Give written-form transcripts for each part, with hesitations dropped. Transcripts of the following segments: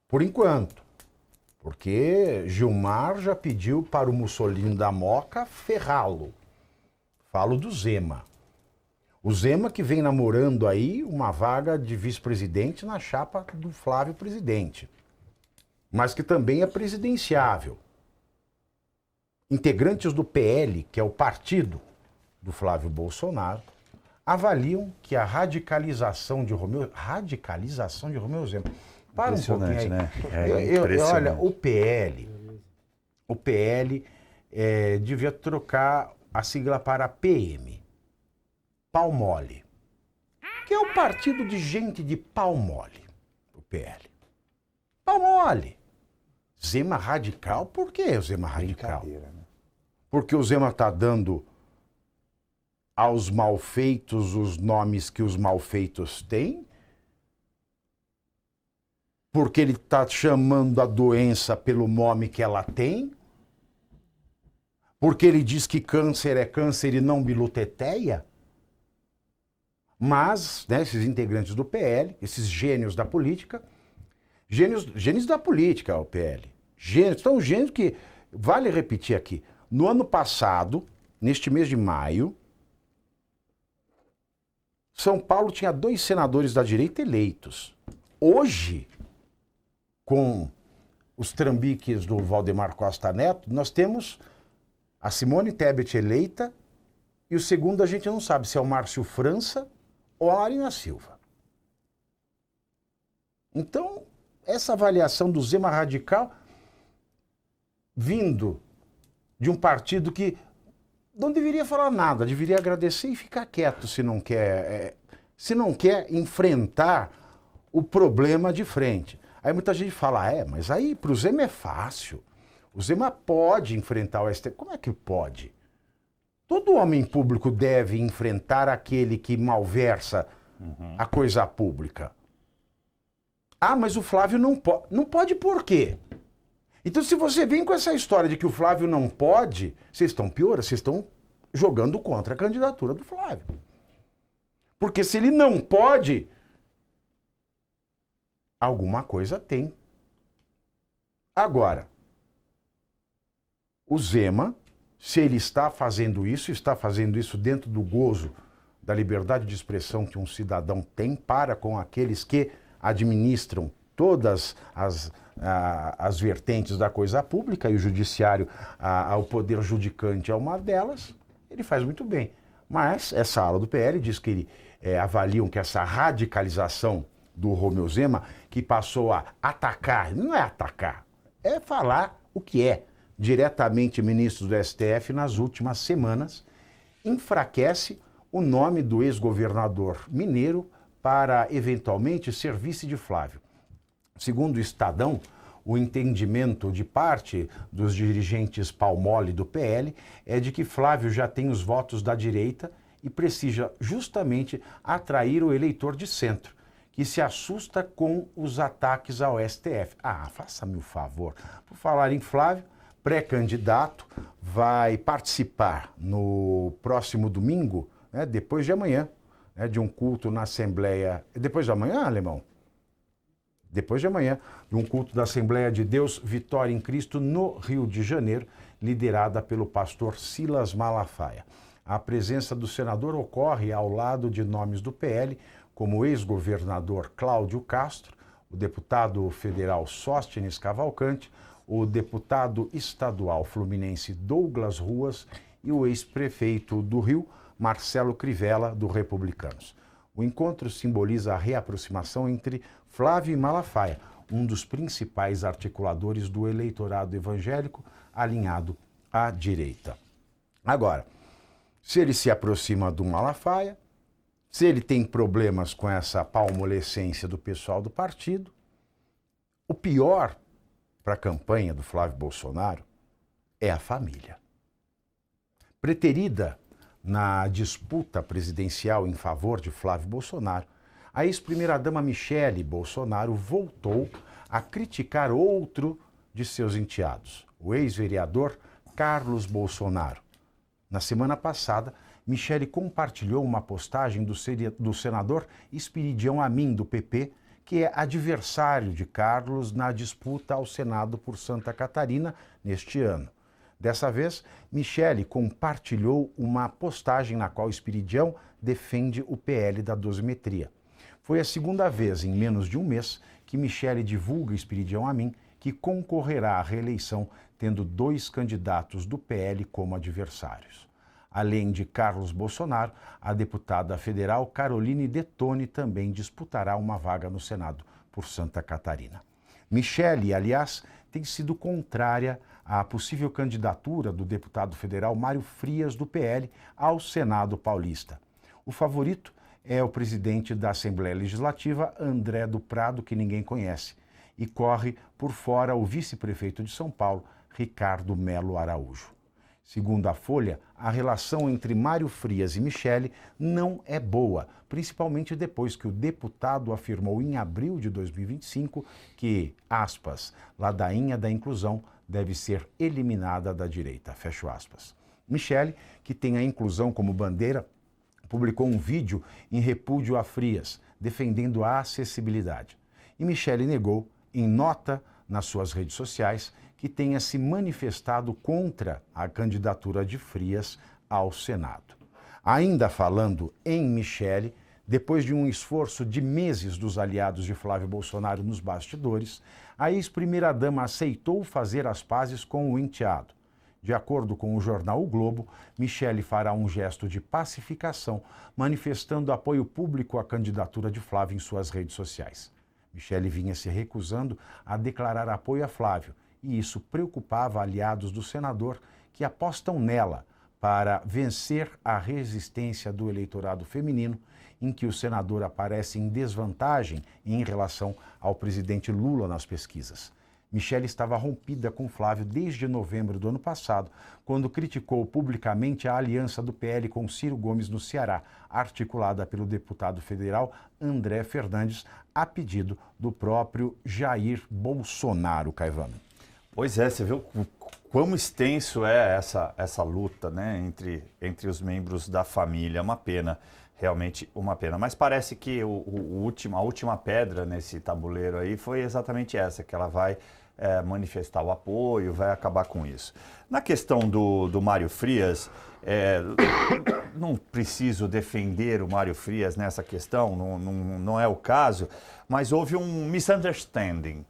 Por enquanto. Porque Gilmar já pediu para o Mussolini da Moca ferrá-lo. Falo do Zema. O Zema que vem namorando aí uma vaga de vice-presidente na chapa do Flávio presidente. Mas que também é presidenciável. Integrantes do PL, que é o partido do Flávio Bolsonaro, avaliam que a radicalização de Romeu Zema. Para um pouquinho aí. Né? Olha, o PL devia trocar a sigla para PM. Pau mole. Que é o partido de gente de pau mole, o PL. Pau mole. Zema radical, por que o Zema radical? Né? Porque o Zema está dando aos malfeitos os nomes que os malfeitos têm? Porque ele está chamando a doença pelo nome que ela tem? Porque ele diz que câncer é câncer e não biluteteia? Mas, né, esses integrantes do PL, esses gênios da política, gênios da política, o PL, gênios que, vale repetir aqui, no ano passado, neste mês de maio, São Paulo tinha 2 senadores da direita eleitos. Hoje, com os trambiques do Valdemar Costa Neto, nós temos a Simone Tebet eleita e o segundo a gente não sabe se é o Márcio França ou a Marina Silva. Então, essa avaliação do Zema radical vindo de um partido que não deveria falar nada, deveria agradecer e ficar quieto se não quer enfrentar o problema de frente. Aí muita gente fala, mas aí para o Zema é fácil. O Zema pode enfrentar o STF. Como é que pode? Todo homem público deve enfrentar aquele que malversa a coisa pública. Mas o Flávio não pode. Não pode por quê? Então, se você vem com essa história de que o Flávio não pode, vocês estão pior, vocês estão jogando contra a candidatura do Flávio. Porque se ele não pode, alguma coisa tem. Agora, o Zema, se ele está fazendo isso dentro do gozo da liberdade de expressão que um cidadão tem para com aqueles que administram todas as vertentes da coisa pública, e o judiciário, o poder judicante é uma delas, ele faz muito bem. Mas essa ala do PL diz que avaliam que essa radicalização do Romeu Zema, que passou a atacar, não é atacar, é falar o que é diretamente ministros do STF nas últimas semanas, enfraquece o nome do ex-governador mineiro para, eventualmente, ser vice de Flávio. Segundo o Estadão, o entendimento de parte dos dirigentes pau-mole do PL é de que Flávio já tem os votos da direita e precisa justamente atrair o eleitor de centro, que se assusta com os ataques ao STF. Faça-me o favor. Por falar em Flávio, pré-candidato, vai participar no próximo domingo, depois de amanhã, de um culto na Assembleia. Depois de amanhã, Alemão? Depois de amanhã, de um culto da Assembleia de Deus Vitória em Cristo, no Rio de Janeiro, liderada pelo pastor Silas Malafaia. A presença do senador ocorre ao lado de nomes do PL, como o ex-governador Cláudio Castro, o deputado federal Sóstenes Cavalcante, o deputado estadual fluminense Douglas Ruas e o ex-prefeito do Rio, Marcelo Crivella, do Republicanos. O encontro simboliza a reaproximação entre Flávio e Malafaia, um dos principais articuladores do eleitorado evangélico alinhado à direita. Agora, se ele se aproxima do Malafaia, se ele tem problemas com essa palmolescência do pessoal do partido, o pior para a campanha do Flávio Bolsonaro é a família. Preterida na disputa presidencial em favor de Flávio Bolsonaro, a ex-primeira-dama Michele Bolsonaro voltou a criticar outro de seus enteados, o ex-vereador Carlos Bolsonaro. Na semana passada, Michele compartilhou uma postagem do senador Espiridião Amin, do PP, que é adversário de Carlos na disputa ao Senado por Santa Catarina neste ano. Dessa vez, Michele compartilhou uma postagem na qual Espiridião defende o PL da dosimetria. Foi a segunda vez em menos de um mês que Michele divulga Espiridião Amin que concorrerá à reeleição, tendo 2 candidatos do PL como adversários. Além de Carlos Bolsonaro, a deputada federal Caroline Detoni também disputará uma vaga no Senado por Santa Catarina. Michele, aliás, tem sido contrária à possível candidatura do deputado federal Mário Frias, do PL, ao Senado paulista. O favorito é o presidente da Assembleia Legislativa, André do Prado, que ninguém conhece, e corre por fora o vice-prefeito de São Paulo, Ricardo Melo Araújo. Segundo a Folha, a relação entre Mário Frias e Michele não é boa, principalmente depois que o deputado afirmou em abril de 2025 que, aspas, ladainha da inclusão deve ser eliminada da direita, fecho aspas. Michele, que tem a inclusão como bandeira, publicou um vídeo em repúdio a Frias, defendendo a acessibilidade. E Michele negou, em nota nas suas redes sociais, que tenha se manifestado contra a candidatura de Frias ao Senado. Ainda falando em Michele, depois de um esforço de meses dos aliados de Flávio Bolsonaro nos bastidores, a ex-primeira-dama aceitou fazer as pazes com o enteado. De acordo com o jornal O Globo, Michele fará um gesto de pacificação, manifestando apoio público à candidatura de Flávio em suas redes sociais. Michele vinha se recusando a declarar apoio a Flávio, e isso preocupava aliados do senador que apostam nela para vencer a resistência do eleitorado feminino, em que o senador aparece em desvantagem em relação ao presidente Lula nas pesquisas. Michele estava rompida com Flávio desde novembro do ano passado, quando criticou publicamente a aliança do PL com Ciro Gomes no Ceará, articulada pelo deputado federal André Fernandes, a pedido do próprio Jair Bolsonaro, Caivano. Pois é, você viu quão extenso é essa luta, né, entre os membros da família. É uma pena, realmente uma pena. Mas parece que a última pedra nesse tabuleiro aí foi exatamente essa, que ela vai manifestar o apoio, vai acabar com isso. Na questão do Mário Frias, não preciso defender o Mário Frias nessa questão, não é o caso, mas houve um misunderstanding.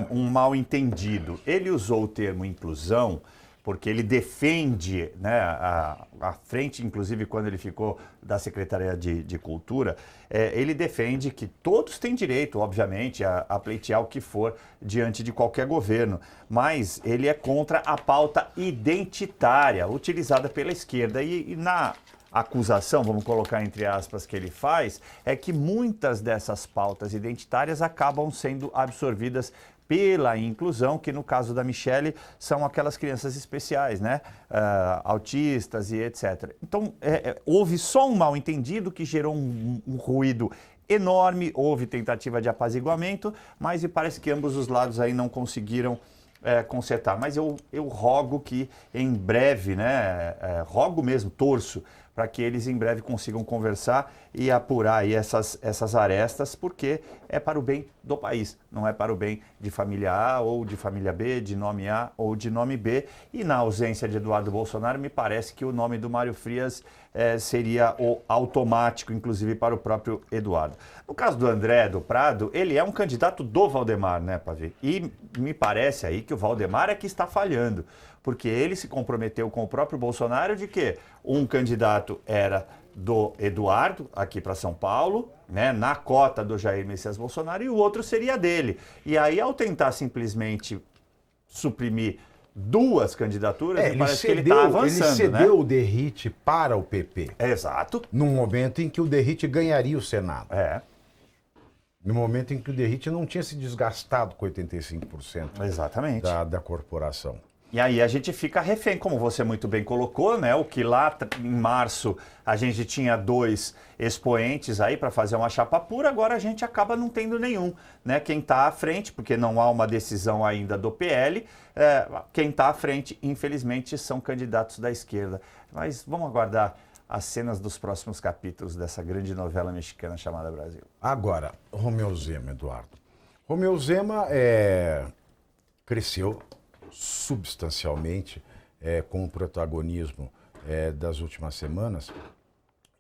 Um mal-entendido. Ele usou o termo inclusão porque ele defende, né, à frente, inclusive quando ele ficou da Secretaria de Cultura, ele defende que todos têm direito, obviamente, a pleitear o que for diante de qualquer governo, mas ele é contra a pauta identitária utilizada pela esquerda e na acusação, vamos colocar entre aspas, que ele faz, é que muitas dessas pautas identitárias acabam sendo absorvidas pela inclusão, que no caso da Michele são aquelas crianças especiais, né? Autistas e etc. Então, houve só um mal-entendido que gerou um ruído enorme, houve tentativa de apaziguamento, mas me parece que ambos os lados aí não conseguiram consertar. Mas eu rogo que em breve, né, rogo mesmo, torço, para que eles em breve consigam conversar e apurar aí essas arestas, porque é para o bem do país, não é para o bem de família A ou de família B, de nome A ou de nome B. E na ausência de Eduardo Bolsonaro, me parece que o nome do Mário Frias seria o automático, inclusive para o próprio Eduardo. No caso do André do Prado, ele é um candidato do Valdemar, né, Pavê? E me parece aí que o Valdemar é que está falhando, porque ele se comprometeu com o próprio Bolsonaro de que um candidato era do Eduardo, aqui para São Paulo, né, na cota do Jair Messias Bolsonaro, e o outro seria dele. E aí, ao tentar simplesmente suprimir duas candidaturas, parece que ele está avançando. Ele cedeu, né, o Derrite para o PP. Exato. Num momento em que o Derrite ganharia o Senado. No momento em que o Derrite não tinha se desgastado com 85% Exatamente. Da corporação. E aí a gente fica refém, como você muito bem colocou, né? O que lá em março a gente tinha 2 expoentes aí para fazer uma chapa pura, agora a gente acaba não tendo nenhum, né? Quem está à frente, porque não há uma decisão ainda do PL, quem está à frente, infelizmente, são candidatos da esquerda. Mas vamos aguardar as cenas dos próximos capítulos dessa grande novela mexicana chamada Brasil. Agora, Romeu Zema, Eduardo. Romeu Zema cresceu substancialmente com o protagonismo das últimas semanas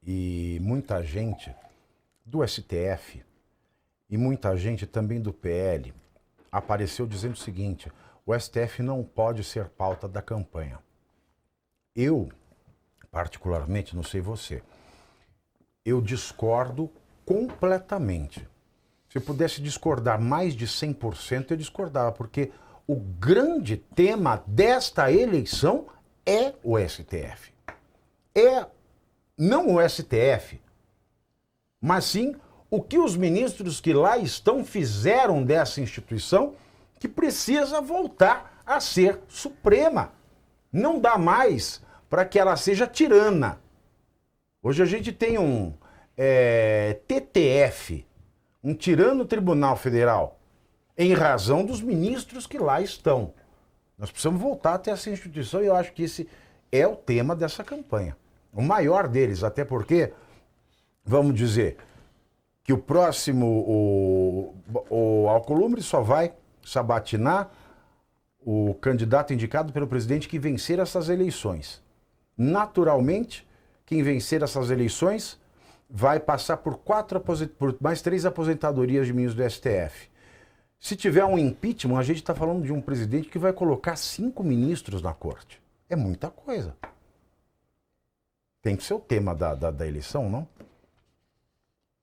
e muita gente do STF e muita gente também do PL apareceu dizendo o seguinte: o STF não pode ser pauta da campanha. Eu, particularmente, não sei você, eu discordo completamente. Se eu pudesse discordar mais de 100%, eu discordava, porque o grande tema desta eleição é o STF. Não o STF, mas sim o que os ministros que lá estão fizeram dessa instituição, que precisa voltar a ser suprema. Não dá mais para que ela seja tirana. Hoje a gente tem um TTF, um tirano Tribunal Federal, em razão dos ministros que lá estão. Nós precisamos voltar até essa instituição e eu acho que esse é o tema dessa campanha. O maior deles, até porque, vamos dizer, que o próximo, o Alcolumbre só vai sabatinar o candidato indicado pelo presidente que vencer essas eleições. Naturalmente, quem vencer essas eleições vai passar por mais 3 aposentadorias de ministros do STF. Se tiver um impeachment, a gente está falando de um presidente que vai colocar 5 ministros na corte. É muita coisa. Tem que ser o tema da eleição, não?